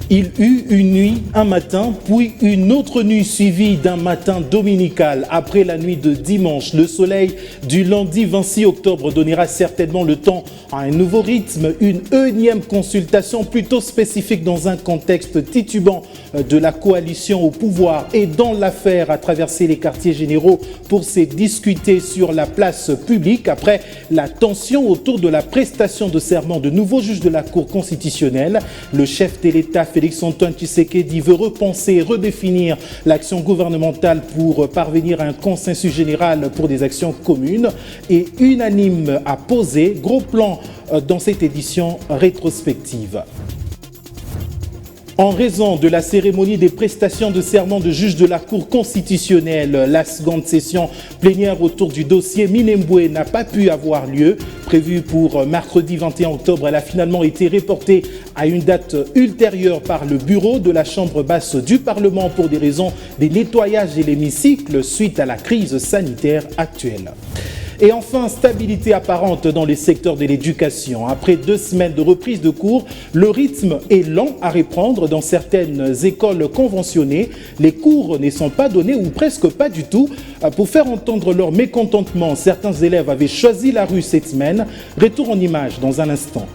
Il eut une nuit, un matin, puis une autre nuit suivie d'un matin dominical. Après la nuit de dimanche, le soleil du lundi 26 octobre donnera certainement le temps à un nouveau rythme, une énième consultation plutôt spécifique dans un contexte titubant de la coalition au pouvoir et dans l'affaire à traverser les quartiers généraux pour se discuter sur la place publique après la tension autour de la prestation de serment de nouveaux juges de la Cour constitutionnelle. Le chef de l'État, Félix-Antoine Tshisekedi, veut repenser et redéfinir l'action gouvernementale pour parvenir à un consensus général pour des actions communes et unanimes à poser. Gros plan dans cette édition rétrospective. En raison de la cérémonie des prestations de serment de juge de la Cour constitutionnelle, la seconde session plénière autour du dossier Minembwe n'a pas pu avoir lieu. Prévue pour mercredi 21 octobre, elle a finalement été reportée à une date ultérieure par le bureau de la Chambre basse du Parlement pour des raisons de nettoyage de l'hémicycle suite à la crise sanitaire actuelle. Et enfin, stabilité apparente dans les secteurs de l'éducation. Après 2 semaines de reprise de cours, le rythme est lent à reprendre dans certaines écoles conventionnées. Les cours ne sont pas donnés ou presque pas du tout. Pour faire entendre leur mécontentement, certains élèves avaient choisi la rue cette semaine. Retour en images dans un instant.